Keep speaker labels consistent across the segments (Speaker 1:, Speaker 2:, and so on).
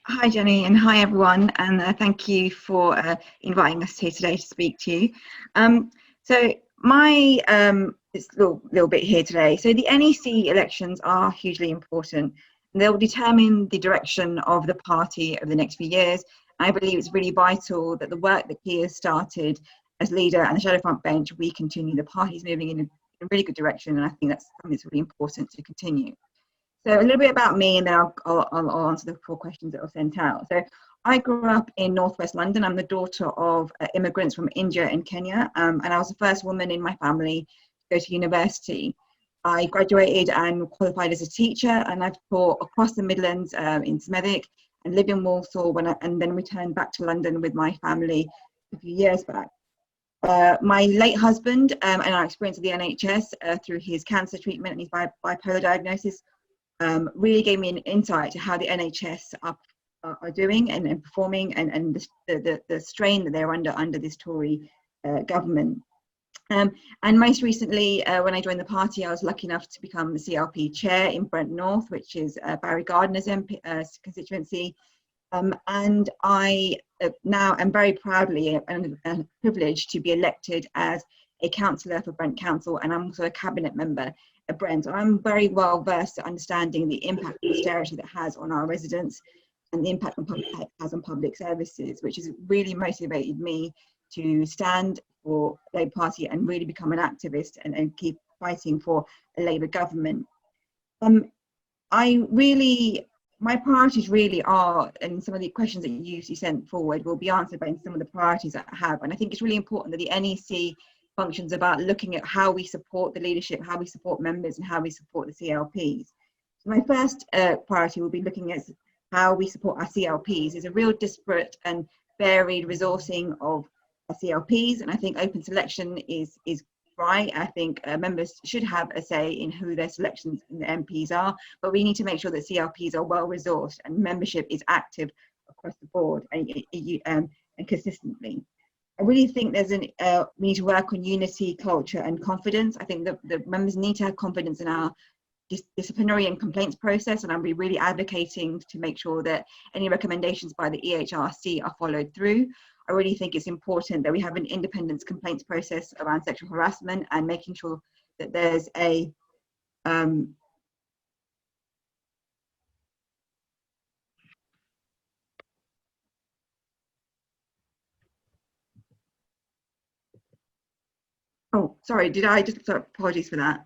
Speaker 1: Hi Jenny, and hi everyone, and thank you for inviting us here today to speak to you. So my it's a little bit here today. So the NEC elections are hugely important, and they'll determine the direction of the party over the next few years. I believe it's really vital that the work that he has started as leader and the shadow front bench, we continue. The party's moving in a really good direction, and I think that's something that's really important to continue. So a little bit about me, and then I'll answer the 4 questions that were sent out. So I grew up in Northwest London. I'm the daughter of immigrants from India and Kenya, and I was the first woman in my family to go to university. I graduated and qualified as a teacher, and I've taught across the Midlands in Smethwick and lived in Walsall and then returned back to London with my family a few years back. My late husband and our experience of the NHS through his cancer treatment and his bipolar diagnosis really gave me an insight to how the NHS are doing and performing, and the strain that they're under this Tory government. And most recently, when I joined the party, I was lucky enough to become the CLP chair in Brent North, which is Barry Gardner's constituency. And I now am very proudly and privileged to be elected as a councillor for Brent Council, and I'm also a cabinet member at Brent. So I'm very well versed at understanding the impact of austerity that has on our residents and the impact it has on public services, which has really motivated me to stand for the Labour Party and really become an activist and keep fighting for a Labour government. My priorities really are, and some of the questions that you sent forward will be answered by some of the priorities that I have. And I think it's really important that the NEC functions about looking at how we support the leadership, how we support members, and how we support the CLPs. So my first priority will be looking at how we support our CLPs. There's a real disparate and varied resourcing of our CLPs, and I think open selection is right. I think members should have a say in who their selections and the MPs are, but we need to make sure that CLPs are well resourced and membership is active across the board and consistently. I really think we need to work on unity, culture and confidence. I think the members need to have confidence in our disciplinary and complaints process, and I'll be really advocating to make sure that any recommendations by the EHRC are followed through. I really think it's important that we have an independent complaints process around sexual harassment and making sure that there's a oh, sorry, did I just, sorry, apologies for that.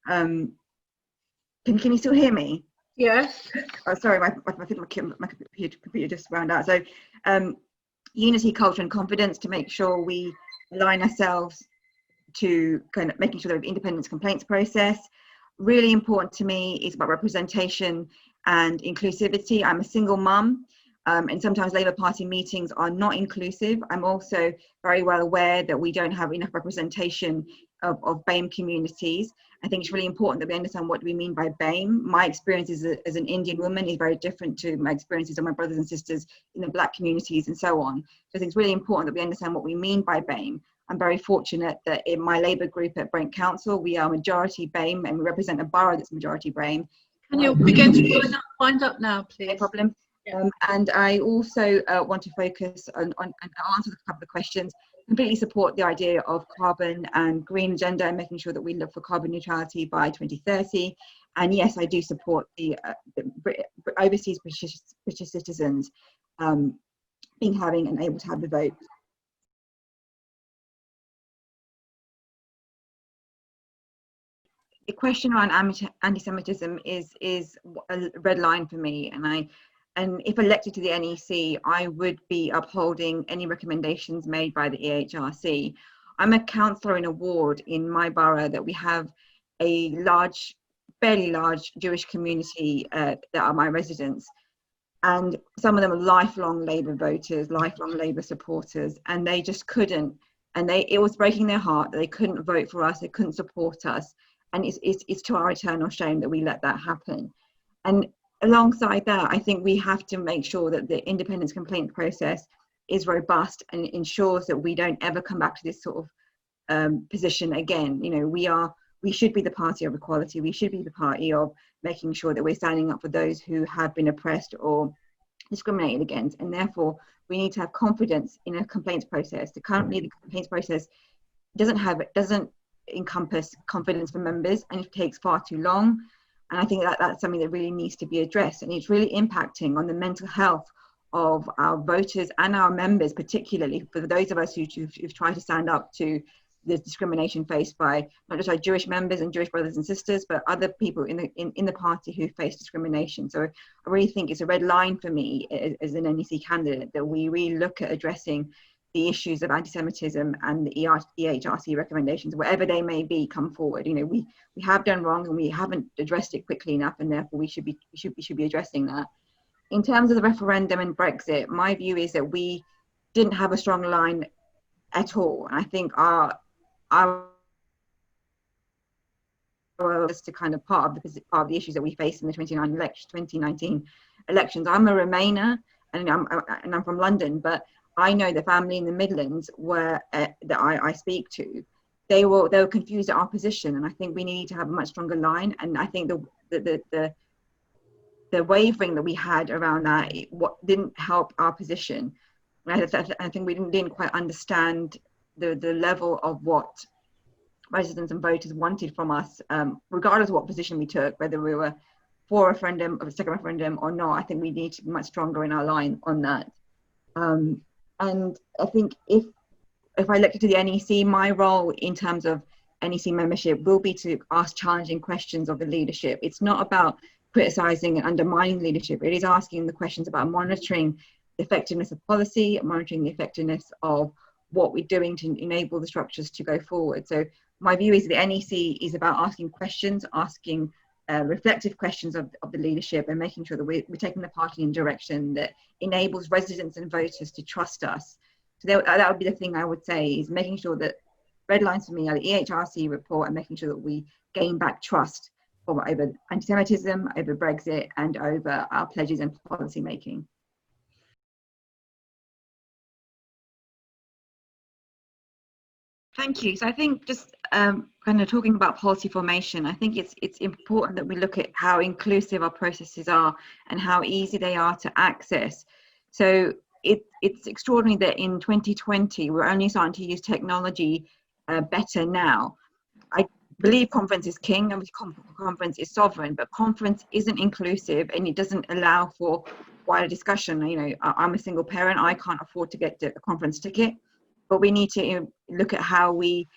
Speaker 1: Can you still hear me?
Speaker 2: Yes.
Speaker 1: Oh, sorry, my computer just wound out. So unity, culture and confidence, to make sure we align ourselves to kind of making sure that we have independence complaints process. Really important to me is about representation and inclusivity. I'm a single mum, and sometimes Labour Party meetings are not inclusive. I'm also very well aware that we don't have enough representation of BAME communities. I think it's really important that we understand what we mean by BAME. My experience as an Indian woman is very different to my experiences of my brothers and sisters in the Black communities and so on. So I think it's really important that we understand what we mean by BAME. I'm very fortunate that in my Labour group at Brent Council, we are majority BAME and we represent a borough that's majority BAME.
Speaker 2: Can you begin to wind up now, please?
Speaker 1: No problem. Yeah. And I also want to focus on I'll answer a couple of questions. Completely support the idea of carbon and green agenda and making sure that we look for carbon neutrality by 2030. And yes, I do support the overseas British having and able to have the vote. The question around anti-Semitism is a red line for me, and if elected to the NEC, I would be upholding any recommendations made by the EHRC. I'm a councillor in a ward in my borough that we have a fairly large Jewish community that are my residents, and some of them are lifelong Labour voters, lifelong Labour supporters, and they just couldn't, and it was breaking their heart that they couldn't vote for us, they couldn't support us, and it's to our eternal shame that we let that happen. And alongside that, I think we have to make sure that the independence complaint process is robust and ensures that we don't ever come back to this sort of position again. You know, we should be the party of equality. We should be the party of making sure that we're standing up for those who have been oppressed or discriminated against, and therefore we need to have confidence in a complaints process. Currently, the complaints process doesn't encompass confidence for members, and it takes far too long. And I think that's something that really needs to be addressed, and it's really impacting on the mental health of our voters and our members, particularly for those of us who've tried to stand up to the discrimination faced by not just our Jewish members and Jewish brothers and sisters, but other people in the party who face discrimination. So I really think it's a red line for me as an NEC candidate that we really look at addressing the issues of anti-Semitism and the EHRC recommendations, whatever they may be, come forward. You know, we have done wrong and we haven't addressed it quickly enough, and therefore we should be addressing that. In terms of the referendum and Brexit, my view is that we didn't have a strong line at all. And I think our was to kind of part of the issues that we faced in the 2019 elections. I'm a Remainer, and I'm from London, but I know the family in the Midlands that I speak to, they were confused at our position, and I think we need to have a much stronger line. And I think the wavering that we had around that didn't help our position. I think we didn't quite understand the level of what residents and voters wanted from us, regardless of what position we took, whether we were for a referendum or a second referendum or not. I think we need to be much stronger in our line on that. And I think if I elected to the NEC, my role in terms of NEC membership will be to ask challenging questions of the leadership. It's not about criticising and undermining leadership. It is asking the questions about monitoring the effectiveness of policy, monitoring the effectiveness of what we're doing to enable the structures to go forward. So my view is the NEC is about asking questions, asking reflective questions of the leadership, and making sure that we're taking the party in a direction that enables residents and voters to trust us. So that would be the thing I would say, is making sure that red lines for me are the EHRC report and making sure that we gain back trust over anti-Semitism, over Brexit, and over our pledges and policy making. Thank you. So I think just kind of talking about policy formation, I think it's important that we look at how inclusive our processes are and how easy they are to access. So it's extraordinary that in 2020, we're only starting to use technology better now. I believe conference is king and conference is sovereign, but conference isn't inclusive and it doesn't allow for wider discussion. You know, I'm a single parent, I can't afford to get a conference ticket, but we need to look at how we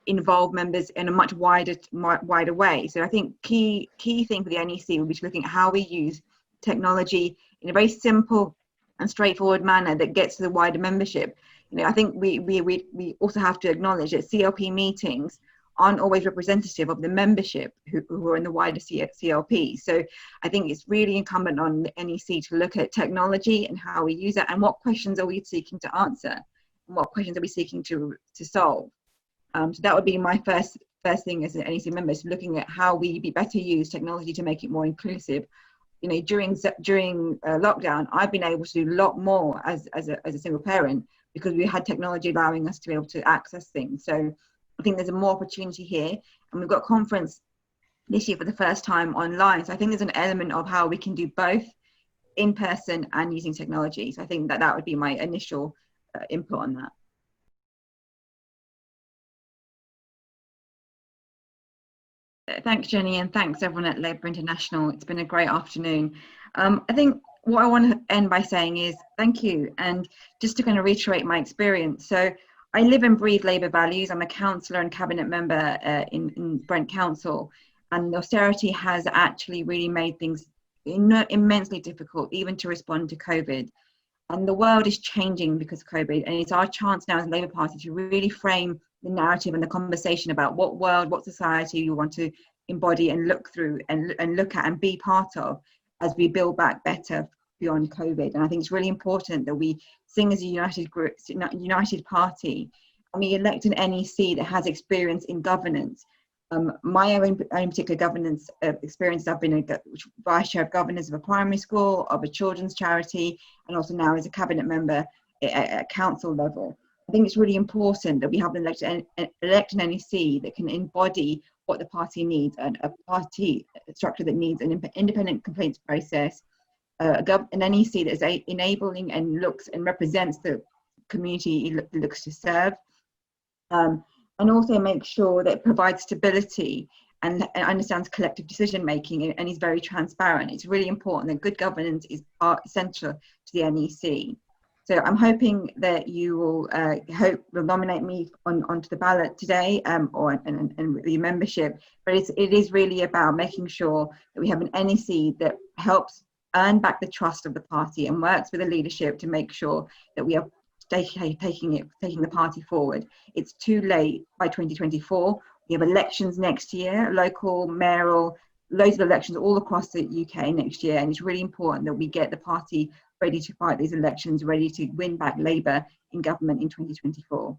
Speaker 1: involve members in a much wider way. So I think key thing for the NEC will be looking at how we use technology in a very simple and straightforward manner that gets to the wider membership. You know, I think we also have to acknowledge that CLP meetings aren't always representative of the membership who are in the wider CLP. So I think it's really incumbent on the NEC to look at technology and how we use it, and what questions are we seeking to answer, and what questions are we seeking to solve. So that would be my first thing as an NEC member, is looking at how we better use technology to make it more inclusive. You know, during lockdown, I've been able to do a lot more as a single parent because we had technology allowing us to be able to access things. So I think there's a more opportunity here, and we've got conference this year for the first time online. So I think there's an element of how we can do both in person and using technology. So I think that would be my initial input on that. Thanks, Jenny, and thanks everyone at Labour International. It's been a great afternoon. I think what I want to end by saying is thank you, and just to kind of reiterate my experience. So I live and breathe Labour values. I'm a councillor and cabinet member in Brent Council, and austerity has actually really made things immensely difficult, even to respond to COVID. And the world is changing because of COVID, and it's our chance now as a Labour Party to really frame the narrative and the conversation about what world, what society you want to embody and look through and look at and be part of as we build back better beyond COVID. And I think it's really important that we sing as a united group, united party, and we elect an NEC that has experience in governance. My own particular governance experience, I've been a vice chair of governance of a primary school, of a children's charity, and also now as a cabinet member at council level. I think it's really important that we have elect an NEC that can embody what the party needs, and a party structure that needs an independent complaints process, an NEC that is enabling and looks and represents the community it looks to serve, and also make sure that it provides stability and understands collective decision making and is very transparent. It's really important that good governance is essential to the NEC. So I'm hoping that you will nominate me onto the ballot today, and with your membership. But it is really about making sure that we have an NEC that helps earn back the trust of the party and works with the leadership to make sure that we are taking the party forward. It's too late by 2024. We have elections next year, local, mayoral, loads of elections all across the UK next year, and it's really important that we get the party ready to fight these elections, ready to win back Labour in government in 2024.